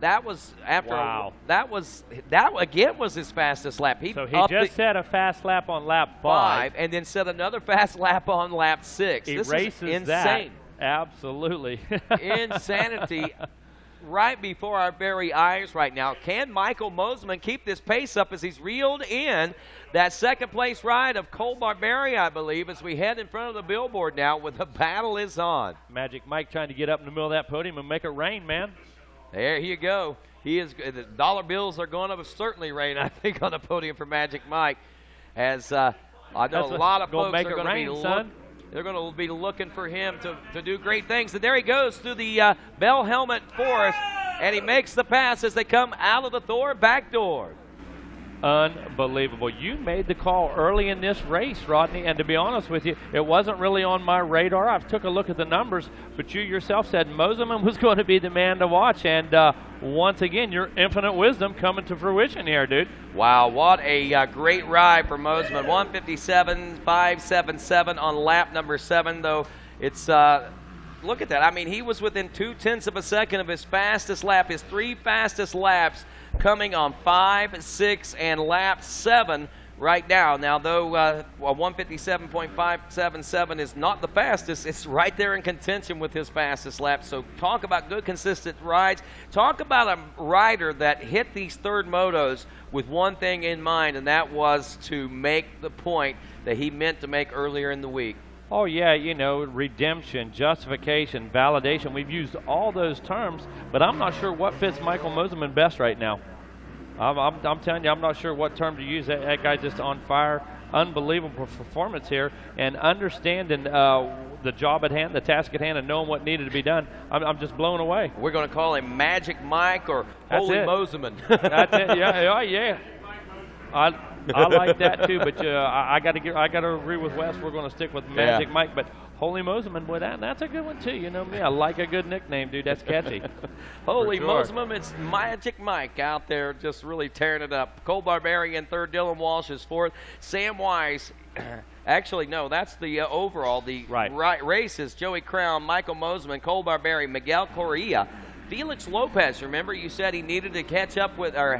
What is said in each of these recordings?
that was after. Wow. That again was his fastest lap. So he just set a fast lap on lap 5. And then set another fast lap on lap 6. He this races is insane. that. Absolutely. Insanity. Right before our very eyes right now. Can Michael Mosiman keep this pace up as he's reeled in that second-place ride of Cole Barberia, I believe, as we head in front of the billboard now with the battle is on. Magic Mike trying to get up in the middle of that podium and make it rain, man. There you go. The dollar bills are going to certainly rain, I think, on the podium for Magic Mike. As I know a lot of folks are going to be looking. They're going to be looking for him to do great things. And there he goes through the Bell Helmet Forest, and he makes the pass as they come out of the Thor back door. Unbelievable. You made the call early in this race, Rodney, and to be honest with you, it wasn't really on my radar. I took a look at the numbers, but you yourself said Mosiman was going to be the man to watch, and once again, your infinite wisdom coming to fruition here, dude. Wow, what a great ride for Mosiman. 157.577 on lap number 7, though. It's look at that. I mean, he was within 0.2 of a second of his fastest lap. His 3 fastest laps coming on 5, 6, and lap 7 right now. Now, though 157.577 is not the fastest, it's right there in contention with his fastest lap. So talk about good, consistent rides. Talk about a rider that hit these third motos with one thing in mind, and that was to make the point that he meant to make earlier in the week. Oh, yeah, you know, redemption, justification, validation. We've used all those terms, but I'm not sure what fits Michael Mosiman best right now. I'm telling you, I'm not sure what term to use. That guy's just on fire. Unbelievable performance here. And understanding the job at hand, the task at hand, and knowing what needed to be done, I'm just blown away. We're going to call him Magic Mike or Holy Mosiman. That's it, yeah. I like that too, but I got to agree with Wes. We're going to stick with Magic Mike, but Holy Mosiman, boy, that's a good one too. You know me, I like a good nickname, dude. That's catchy. Holy Mosiman, it's Magic Mike out there just really tearing it up. Cole Barberia in third, Dylan Walsh is fourth. Sam Wise, actually no, that's the overall. The race is Joey Crown, Michael Mosiman, Cole Barberia, Miguel Correa. Felix Lopez, remember you said he needed to catch up with or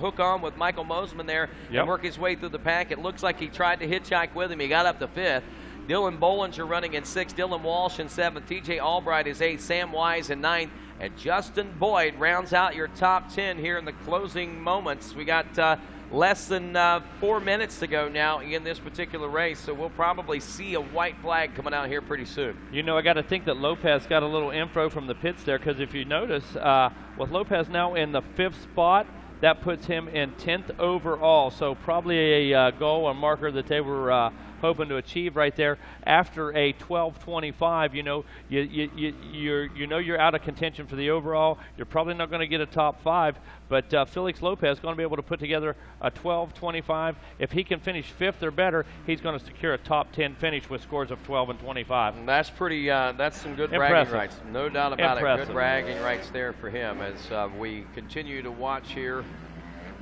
hook on with Michael Mosiman there and work his way through the pack. It looks like he tried to hitchhike with him. He got up to 5th. Dylan Bollinger running in 6th. Dylan Walsh in 7th. TJ Albright is 8th. Sam Wise in 9th. And Justin Boyd rounds out your top 10 here in the closing moments. We got less than 4 minutes to go now in this particular race, so we'll probably see a white flag coming out here pretty soon. You know, I got to think that Lopez got a little info from the pits there, because if you notice, with Lopez now in the 5th spot, that puts him in 10th overall, so probably a goal or marker that they were hoping to achieve right there after a 12:25. You know, you're out of contention for the overall. You're probably not going to get a top 5, but Felix Lopez is going to be able to put together a 12:25. If he can finish 5th or better, he's going to secure a top 10 finish with scores of 12 and 25. And that's pretty. That's some good bragging rights, no doubt about it. Good bragging rights there for him as we continue to watch here.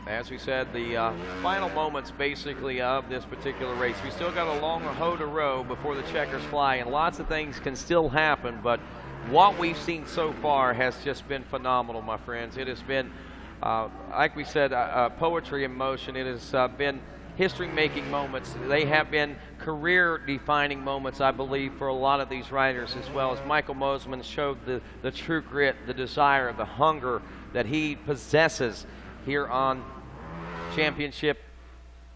As we said, the final moments basically of this particular race. We still got a long hoe to row before the checkers fly, and lots of things can still happen, but what we've seen so far has just been phenomenal, my friends. It has been, like we said, poetry in motion. It has been history-making moments. They have been career-defining moments, I believe, for a lot of these riders, as well as Michael Mosiman showed the true grit, the desire, the hunger that he possesses here on Championship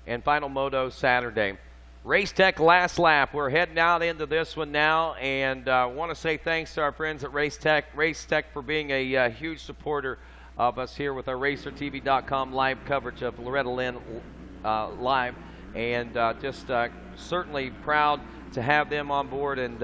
and Final Moto Saturday. Race Tech last lap. We're heading out into this one now, and I want to say thanks to our friends at Race Tech for being a huge supporter of us here with our RacerTV.com live coverage of Loretta Lynn live, and just certainly proud to have them on board, and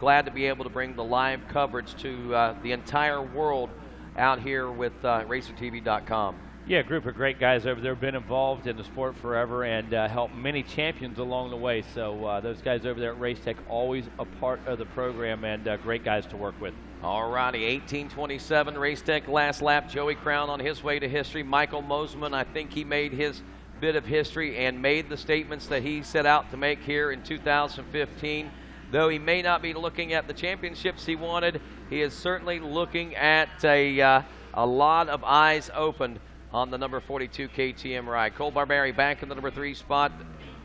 glad to be able to bring the live coverage to the entire world out here with RacerTV.com. Yeah, a group of great guys over there, been involved in the sport forever and helped many champions along the way. So those guys over there at Race Tech, always a part of the program, and great guys to work with. All righty, 18:27 Race Tech last lap. Joey Crown on his way to history. Michael Mosiman, I think he made his bit of history and made the statements that he set out to make here in 2015. Though he may not be looking at the championships he wanted, he is certainly looking at a a lot of eyes opened on the number 42 KTM ride. Cole Barberi back in the number 3 spot.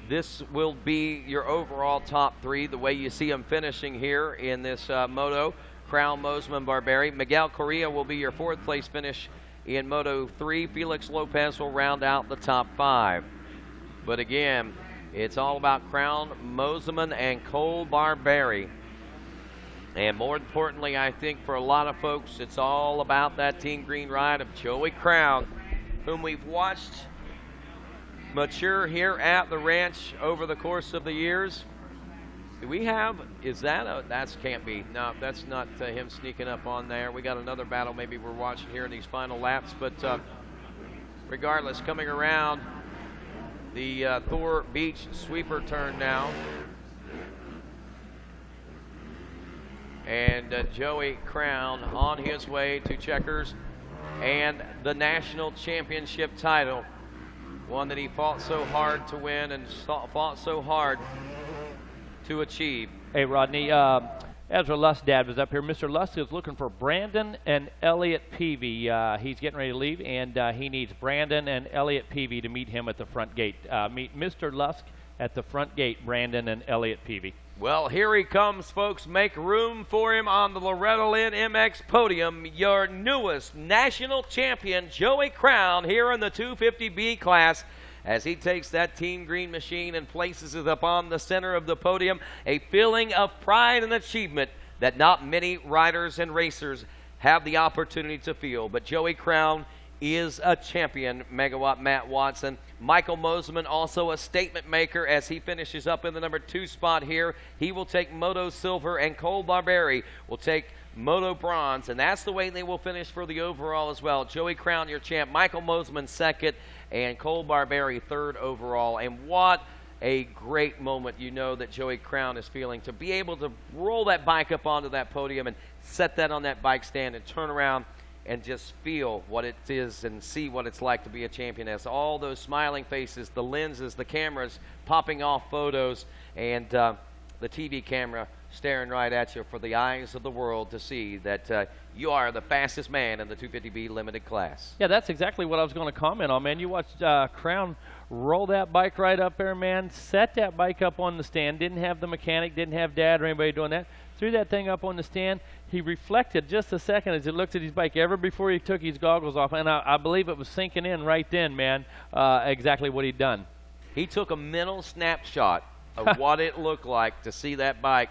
This will be your overall top 3, the way you see them finishing here in this Moto. Crown, Mosiman, Barberi. Miguel Correa will be your 4th place finish in Moto 3. Felix Lopez will round out the top 5. But again, it's all about Crown, Mosiman, and Cole Barberi. And more importantly, I think for a lot of folks, it's all about that Team Green ride of Joey Crown, whom we've watched mature here at the ranch over the course of the years. Do we have, is that a, that can't be, no, that's not him sneaking up on there. We got another battle maybe we're watching here in these final laps, but regardless, coming around the Thor Beach sweeper turn now. And Joey Crown on his way to Checkers and the national championship title, one that he fought so hard to win and fought so hard to achieve. Hey, Rodney, Ezra Lust's dad was up here. Mr. Lust is looking for Brandon and Elliot Peavy. He's getting ready to leave, and he needs Brandon and Elliot Peavy to meet him at the front gate. Meet Mr. Lusk at the front gate, Brandon and Elliot Peavy. Well, here he comes, folks. Make room for him on the Loretta Lynn MX podium. Your newest national champion, Joey Crown, here in the 250B class, as he takes that Team Green machine and places it up on the center of the podium. A feeling of pride and achievement that not many riders and racers have the opportunity to feel. But Joey Crown is a champion, Megawatt Matt Watson. Michael Mosiman also a statement maker as he finishes up in the number 2 spot here. He will take Moto Silver, and Cole Barberi will take Moto Bronze, and that's the way they will finish for the overall as well. Joey Crown, your champ. Michael Mosiman 2nd, and Cole Barberi 3rd overall. And what a great moment you know that Joey Crown is feeling, to be able to roll that bike up onto that podium and set that on that bike stand and turn around and just feel what it is and see what it's like to be a champion, as all those smiling faces, the lenses, the cameras popping off photos, and the TV camera staring right at you for the eyes of the world to see that you are the fastest man in the 250B limited class. Yeah, that's exactly what I was going to comment on, man. You watched Crown roll that bike right up there, man, set that bike up on the stand, didn't have the mechanic, didn't have Dad or anybody doing that, threw that thing up on the stand. He reflected just a second as he looked at his bike ever before he took his goggles off, and I believe it was sinking in right then, man, exactly what he'd done. He took a mental snapshot of what it looked like to see that bike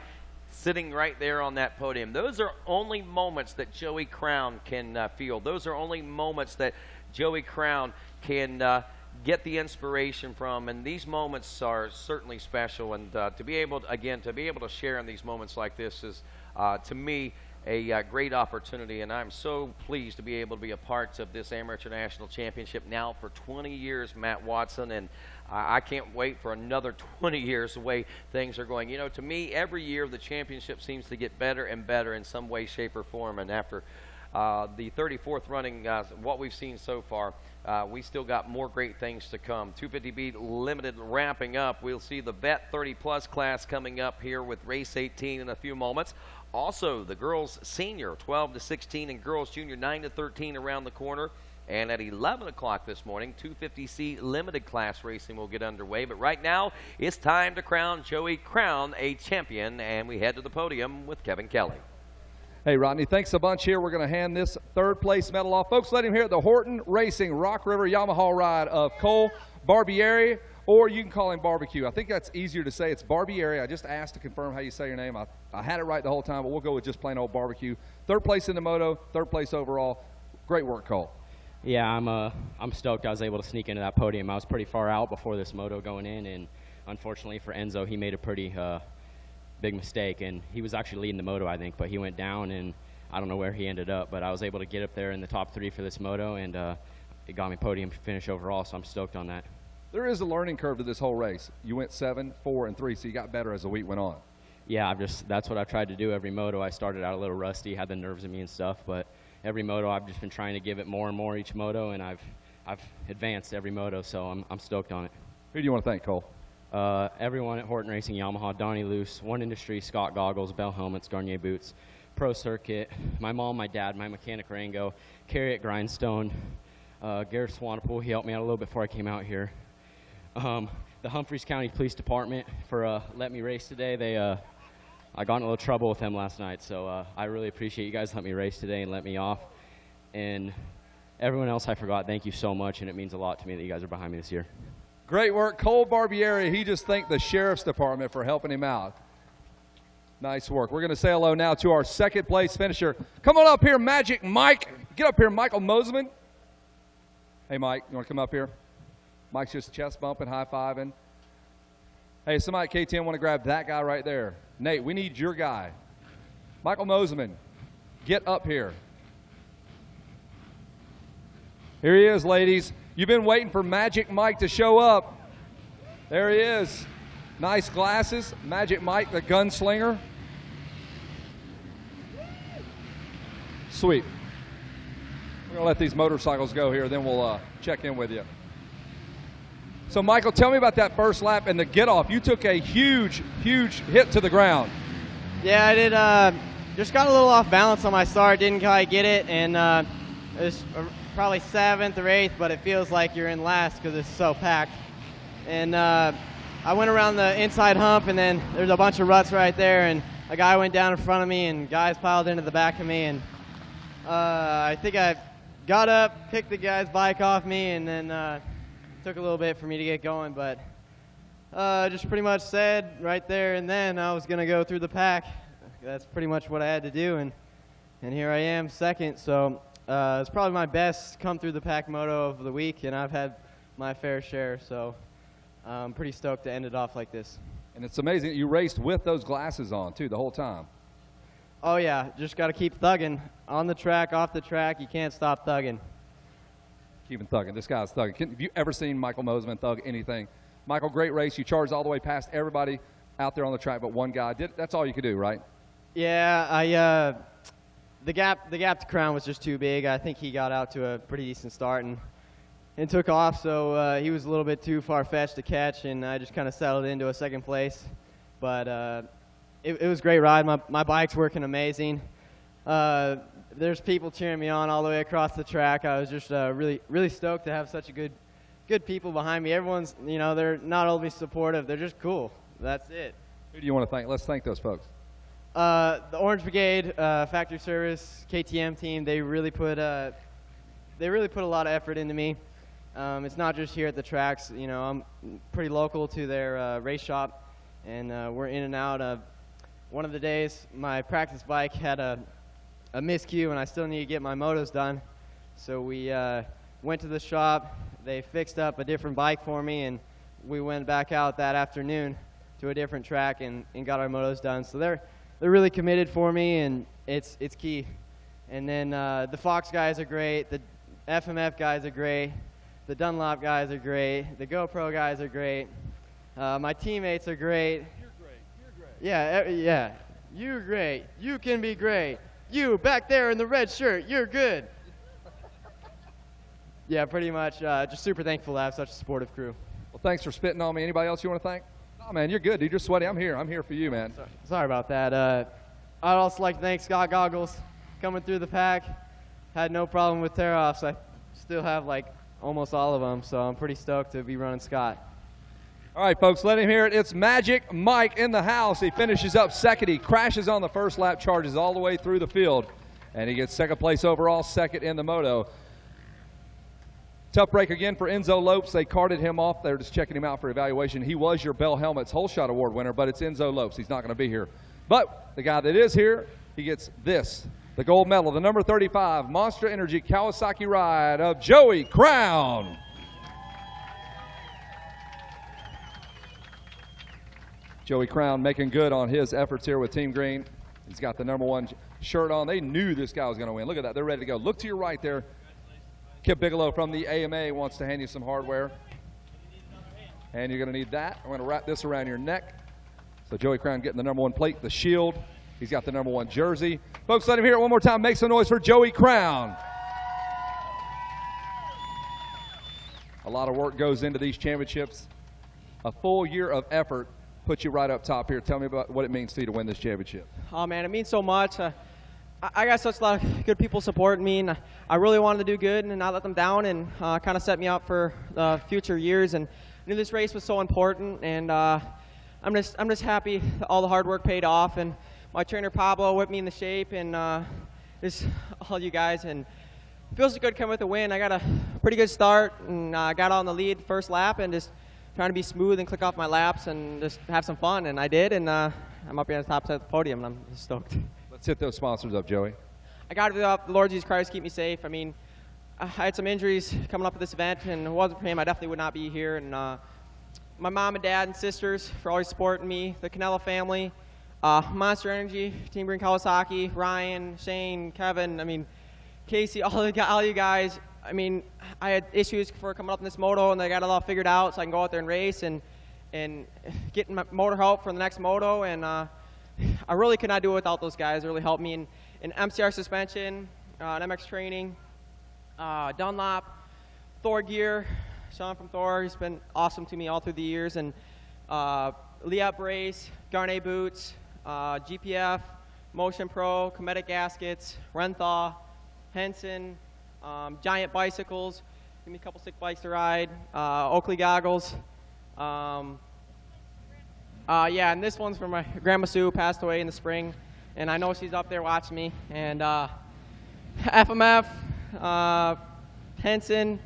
sitting right there on that podium. Those are only moments that Joey Crown can feel. Those are only moments that Joey Crown can get the inspiration from, and these moments are certainly special. And to be able to, again, to be able to share in these moments like this is, to me, a great opportunity, and I'm so pleased to be able to be a part of this Amateur National Championship now for 20 years, Matt Watson, and I can't wait for another 20 years the way things are going. You know, to me, every year the championship seems to get better and better in some way, shape, or form, and after the 34th running, what we've seen so far, we still got more great things to come. 250B Limited wrapping up. We'll see the Vet 30-plus class coming up here with Race 18 in a few moments. Also, the girls senior 12 to 16 and girls junior 9 to 13 around the corner. And at 11 o'clock this morning, 250C limited class racing will get underway. But right now, it's time to crown Joey Crown a champion, and we head to the podium with Kevin Kelly. Hey, Rodney, thanks a bunch here. We're going to hand this 3rd place medal off. Folks, let him hear the Horton Racing Rock River Yamaha ride of Cole Barberi, or you can call him Barbecue. I think that's easier to say. It's Barberi. I just asked to confirm how you say your name. I had it right the whole time, but we'll go with just plain old Barbecue. 3rd place in the Moto, 3rd place overall. Great work, Cole. Yeah, I'm stoked I was able to sneak into that podium. I was pretty far out before this Moto going in, and unfortunately for Enzo, he made a pretty big mistake, and he was actually leading the Moto, I think, but he went down, and I don't know where he ended up, but I was able to get up there in the top 3 for this Moto, and it got me podium finish overall, so I'm stoked on that. There is a learning curve to this whole race. You went 7, 4, and 3, so you got better as the week went on. Yeah, that's what I've tried to do every Moto. I started out a little rusty, had the nerves in me and stuff, but every Moto I've just been trying to give it more and more each Moto, and I've advanced every Moto, so I'm stoked on it. Who do you want to thank, Cole? Everyone at Horton Racing, Yamaha, Donnie Luce, One Industry, Scott Goggles, Bell Helmets, Garnier Boots, pro circuit. My mom, my dad, my mechanic Rango, Carrie at Grindstone, Garrett Swanepoel, he helped me out a little before I came out here. The Humphreys County Police Department for letting me race today. I got in a little trouble with them last night, so I really appreciate you guys letting me race today and let me off. And everyone else I forgot, thank you so much, and it means a lot to me that you guys are behind me this year. Great work. Cole Barbieri, he just thanked the Sheriff's Department for helping him out. Nice work. We're going to say hello now to our second place finisher. Come on up here, Magic Mike. Get up here, Michael Moseman. Hey, Mike, you want to come up here? Mike's just chest bumping, high-fiving. Hey, somebody at KTM want to grab that guy right there. Nate, we need your guy. Michael Moseman, get up here. Here he is, ladies. You've been waiting for Magic Mike to show up. There he is. Nice glasses. Magic Mike, the gunslinger. Sweet. We're going to let these motorcycles go here, then we'll check in with you. So, Michael, tell me about that first lap and the get-off. You took a huge, huge hit to the ground. Yeah, I did. Just got a little off balance on my start. Didn't quite get it, and it was probably 7th or 8th, but it feels like you're in last because it's so packed. And I went around the inside hump, and then there's a bunch of ruts right there, and a guy went down in front of me, and guys piled into the back of me, and I think I got up, picked the guy's bike off me, and then took a little bit for me to get going, but just pretty much said right there and then I was going to go through the pack. That's pretty much what I had to do, and here I am, second. So it's probably my best come through the pack moto of the week, and I've had my fair share, so I'm pretty stoked to end it off like this. And it's amazing that you raced with those glasses on, too, the whole time. Oh, yeah. Just got to keep thugging. On the track, off the track, you can't stop thugging. Keeping thugging. This guy's thugging. Have you ever seen Michael Moseman thug anything? Michael, great race. You charged all the way past everybody out there on the track but one guy. That's all you could do, right? Yeah, the gap to Crown was just too big. I think he got out to a pretty decent start and took off, so he was a little bit too far-fetched to catch, and I just kind of settled into a second place. But it was a great ride. My bike's working amazing. There's people cheering me on all the way across the track. I was just really, really stoked to have such a good people behind me. Everyone's, they're not only supportive, they're just cool. That's it. Who do you want to thank? Let's thank those folks. The Orange Brigade, Factory Service, KTM team, they really put a lot of effort into me. It's not just here at the tracks. I'm pretty local to their race shop, and we're in and out. One of the days, my practice bike had a miscue, and I still need to get my motos done. So we went to the shop. They fixed up a different bike for me, and we went back out that afternoon to a different track and got our motos done. So they're really committed for me, and it's key. And then the Fox guys are great. The FMF guys are great. The Dunlop guys are great. The GoPro guys are great. My teammates are great. You're great. You're great. Yeah. You're great. You can be great. You back there in the red shirt, you're good. Yeah, pretty much. Just super thankful to have such a supportive crew. Well, thanks for spitting on me. Anybody else you want to thank? Oh, man, you're good, dude. You're sweaty. I'm here. I'm here for you, man. Sorry about that. I'd also like to thank Scott Goggles coming through the pack. Had no problem with tear-offs. I still have like almost all of them, so I'm pretty stoked to be running Scott. All right, folks, let him hear it. It's Magic Mike in the house. He finishes up second. He crashes on the first lap, charges all the way through the field, and he gets second place overall, second in the moto. Tough break again for Enzo Lopes. They carted him off. They're just checking him out for evaluation. He was your Bell Helmets Whole Shot Award winner, but it's Enzo Lopes. He's not going to be here. But the guy that is here, he gets this, the gold medal, the number 35 Monster Energy Kawasaki ride of Joey Crown. Joey Crown making good on his efforts here with Team Green. He's got the number 1 shirt on. They knew this guy was going to win. Look at that. They're ready to go. Look to your right there. Kip Bigelow from the AMA wants to hand you some hardware. And you're going to need that. I'm going to wrap this around your neck. So Joey Crown getting the number 1 plate, the shield. He's got the number 1 jersey. Folks, let him hear it one more time. Make some noise for Joey Crown. A lot of work goes into these championships. A full year of effort puts you right up top here. Tell me about what it means to you to win this championship. Oh, man, it means so much. I got such a lot of good people supporting me, and I really wanted to do good and not let them down, and kind of set me up for future years. And I knew this race was so important, and I'm just happy that all the hard work paid off. And my trainer Pablo whipped me into shape, and just all you guys. And it feels good coming with a win. I got a pretty good start, and got on the lead first lap, and just trying to be smooth and click off my laps and just have some fun. And I did, and I'm up here on the top side of the podium, and I'm stoked. Let's hit those sponsors up, Joey. I got to the Lord Jesus Christ keep me safe. I mean, I had some injuries coming up at this event, and if it wasn't for him, I definitely would not be here. And my mom and dad and sisters for always supporting me, the Canella family, Monster Energy, Team Green Kawasaki, Ryan, Shane, Kevin, I mean, Casey, all you guys. I mean, I had issues for coming up in this moto, and I got it all figured out so I can go out there and race and getting my motor help for the next moto. And I really could not do it without those guys. They really helped me in MCR suspension, MX training, Dunlop, Thor gear. Sean from Thor, he's been awesome to me all through the years. And Liat brace, Garnet boots, GPF, Motion Pro, Cometic gaskets, Renthal, Henson, Giant bicycles. Give me a couple sick bikes to ride. Oakley goggles. Yeah, and this one's from my Grandma Sue, who passed away in the spring, and I know she's up there watching me. And FMF, Henson.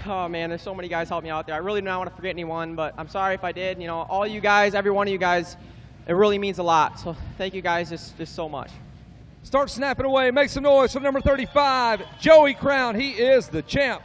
Oh man, there's so many guys helping me out there. I really do not want to forget anyone, but I'm sorry if I did. You know, all you guys, every one of you guys, it really means a lot. So thank you guys just so much. Start snapping away. Make some noise for number 35, Joey Crown. He is the champ.